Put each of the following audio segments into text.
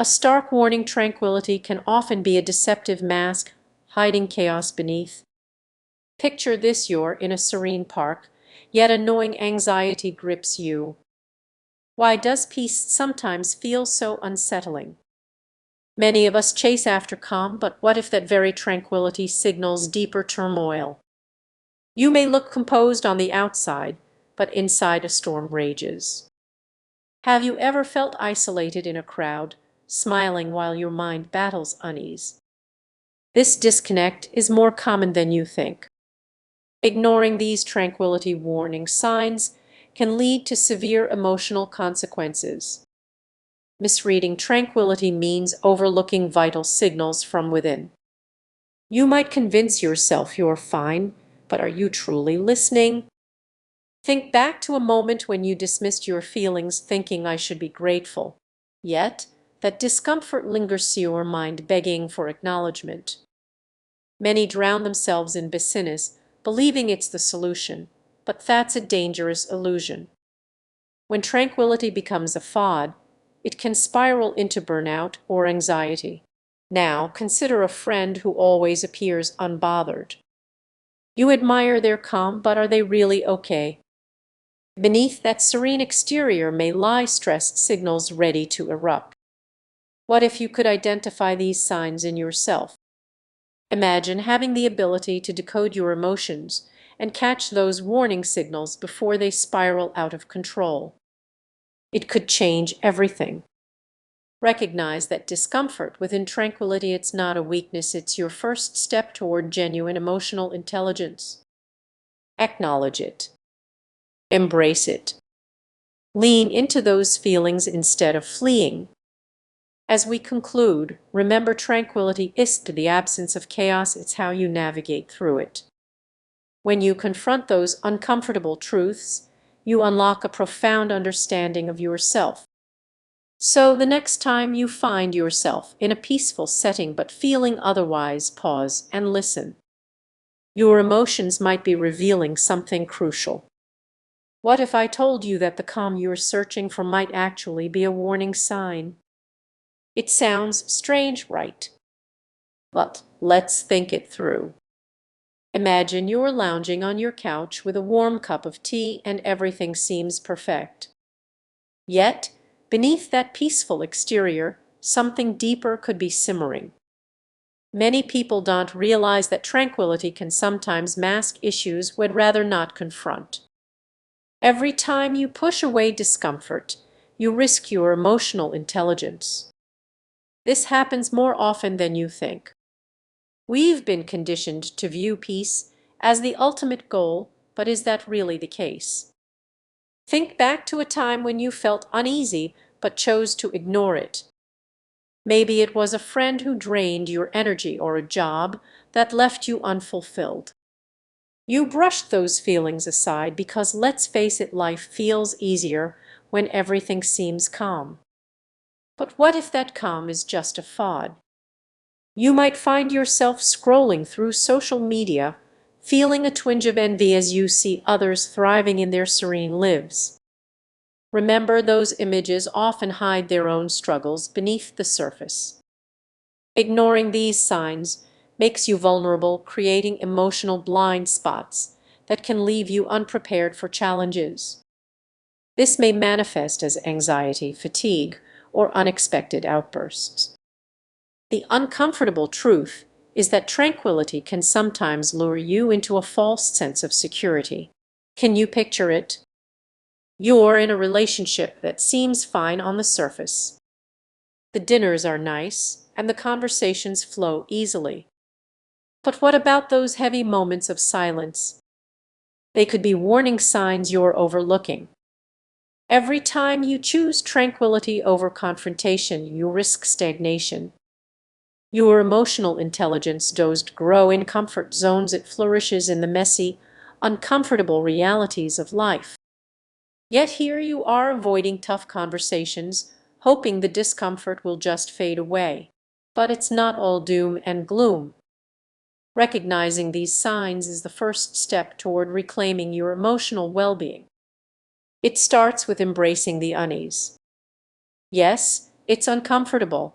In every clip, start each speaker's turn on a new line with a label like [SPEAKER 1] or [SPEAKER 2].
[SPEAKER 1] A stark warning tranquility can often be a deceptive mask, hiding chaos beneath. Picture this: you're in a serene park, yet a gnawing anxiety grips you. Why does peace sometimes feel so unsettling? Many of us chase after calm, but what if that very tranquility signals deeper turmoil? You may look composed on the outside, but inside a storm rages. Have you ever felt isolated in a crowd, smiling while your mind battles unease? This disconnect is more common than you think. Ignoring these tranquility warning signs can lead to severe emotional consequences. Misreading tranquility means overlooking vital signals from within. You might convince yourself you're fine, but are you truly listening? Think back to a moment when you dismissed your feelings thinking I should be grateful. Yet, that discomfort lingers in your mind begging for acknowledgement. Many drown themselves in business, believing it's the solution, but that's a dangerous illusion. When tranquility becomes a fad, it can spiral into burnout or anxiety. Now, consider a friend who always appears unbothered. You admire their calm, but are they really okay? Beneath that serene exterior may lie stressed signals ready to erupt. What if you could identify these signs in yourself? Imagine having the ability to decode your emotions and catch those warning signals before they spiral out of control. It could change everything. Recognize that discomfort within tranquility, it's not a weakness, it's your first step toward genuine emotional intelligence. Acknowledge it. Embrace it. Lean into those feelings instead of fleeing. As we conclude, remember tranquility isn't the absence of chaos, it's how you navigate through it. When you confront those uncomfortable truths, you unlock a profound understanding of yourself. So the next time you find yourself in a peaceful setting but feeling otherwise, pause and listen. Your emotions might be revealing something crucial. What if I told you that the calm you're searching for might actually be a warning sign? It sounds strange, right? But let's think it through. Imagine you're lounging on your couch with a warm cup of tea and everything seems perfect. Yet, beneath that peaceful exterior, something deeper could be simmering. Many people don't realize that tranquility can sometimes mask issues we'd rather not confront. Every time you push away discomfort, you risk your emotional intelligence. This happens more often than you think. We've been conditioned to view peace as the ultimate goal, but is that really the case? Think back to a time when you felt uneasy but chose to ignore it. Maybe it was a friend who drained your energy or a job that left you unfulfilled. You brushed those feelings aside because, let's face it, life feels easier when everything seems calm. But what if that calm is just a fad? You might find yourself scrolling through social media, feeling a twinge of envy as you see others thriving in their serene lives. Remember, those images often hide their own struggles beneath the surface. Ignoring these signs makes you vulnerable, creating emotional blind spots that can leave you unprepared for challenges. This may manifest as anxiety, fatigue, or unexpected outbursts. The uncomfortable truth is that tranquility can sometimes lure you into a false sense of security. Can you picture it? You're in a relationship that seems fine on the surface. The dinners are nice, and the conversations flow easily. But what about those heavy moments of silence? They could be warning signs you're overlooking. Every time you choose tranquility over confrontation, you risk stagnation. Your emotional intelligence doesn't grow in comfort zones, it flourishes in the messy, uncomfortable realities of life. Yet here you are avoiding tough conversations, hoping the discomfort will just fade away. But it's not all doom and gloom. Recognizing these signs is the first step toward reclaiming your emotional well-being. It starts with embracing the unease. Yes, It's uncomfortable,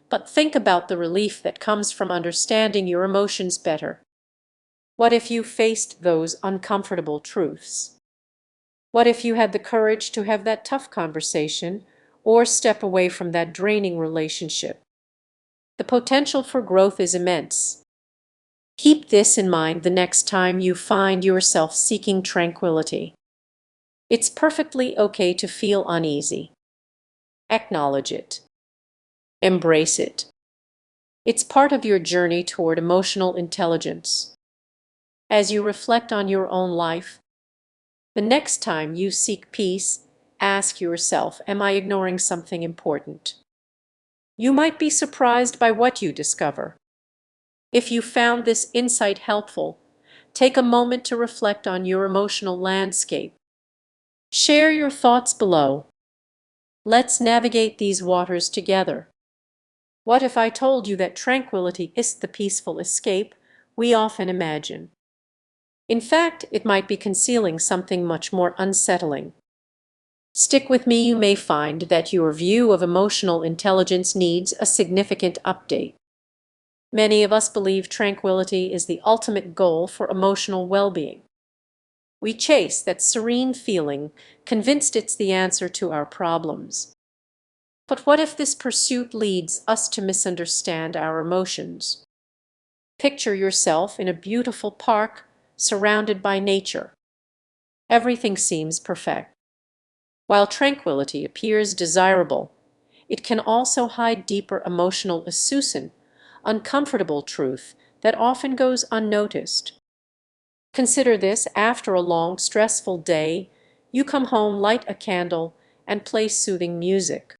[SPEAKER 1] but think about the relief that comes from understanding your emotions better. What if you faced those uncomfortable truths? What if you had the courage to have that tough conversation or step away from that draining relationship? The potential for growth is immense. Keep this in mind the next time you find yourself seeking tranquility. It's perfectly okay to feel uneasy. Acknowledge it. Embrace it. It's part of your journey toward emotional intelligence. As you reflect on your own life, the next time you seek peace, ask yourself, am I ignoring something important? You might be surprised by what you discover. If you found this insight helpful, take a moment to reflect on your emotional landscape. Share your thoughts below. Let's navigate these waters together. What if I told you that tranquility isn't the peaceful escape we often imagine? In fact, it might be concealing something much more unsettling. Stick with me, you may find that your view of emotional intelligence needs a significant update. Many of us believe tranquility is the ultimate goal for emotional well-being. We chase that serene feeling, convinced it's the answer to our problems. But what if this pursuit leads us to misunderstand our emotions? Picture yourself in a beautiful park surrounded by nature. Everything seems perfect. While tranquility appears desirable, it can also hide deeper emotional uncomfortable truth that often goes unnoticed. Consider this: after a long, stressful day, you come home, light a candle, and play soothing music.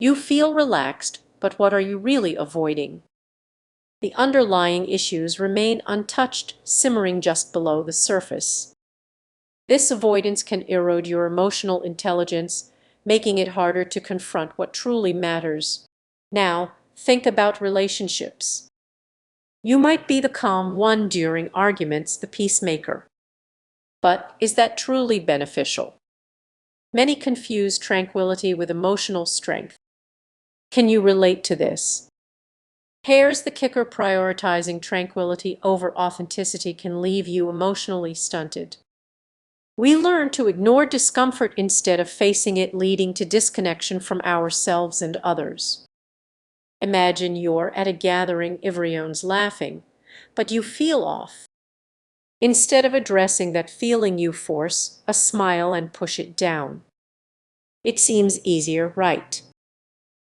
[SPEAKER 1] You feel relaxed, but what are you really avoiding? The underlying issues remain untouched, simmering just below the surface. This avoidance can erode your emotional intelligence, making it harder to confront what truly matters. Now, think about relationships. You might be the calm one during arguments, the peacemaker. But is that truly beneficial? Many confuse tranquility with emotional strength. Can you relate to this? Here's the kicker: prioritizing tranquility over authenticity can leave you emotionally stunted. We learn to ignore discomfort instead of facing it, leading to disconnection from ourselves and others. Imagine you're at a gathering, everyone's laughing, but you feel off. Instead of addressing that feeling, you force a smile and push it down. It seems easier, right?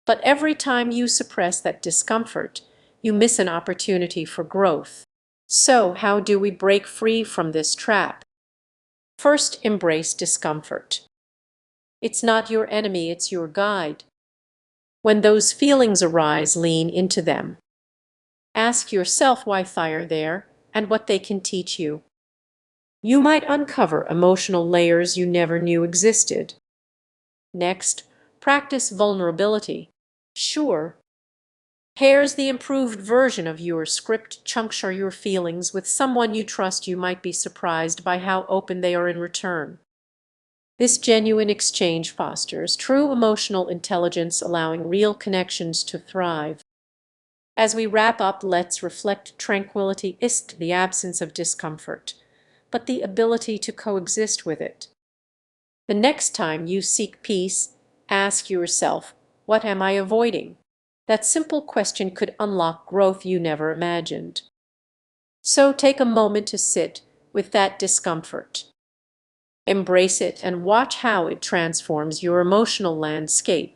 [SPEAKER 1] But every time you suppress that discomfort, you miss an opportunity for growth. So, how do we break free from this trap? First, embrace discomfort. It's not your enemy, it's your guide. When those feelings arise, lean into them. Ask yourself why they're there and what they can teach you. You might uncover emotional layers you never knew existed. Next, practice vulnerability. Sure, here's the improved version of your script: puncture your feelings with someone you trust. You might be surprised by how open they are in return. This genuine exchange fosters true emotional intelligence, allowing real connections to thrive. As we wrap up, let's reflect: tranquility isn't the absence of discomfort, but the ability to coexist with it. The next time you seek peace, ask yourself, what am I avoiding? That simple question could unlock growth you never imagined. So take a moment to sit with that discomfort. Embrace it and watch how it transforms your emotional landscape.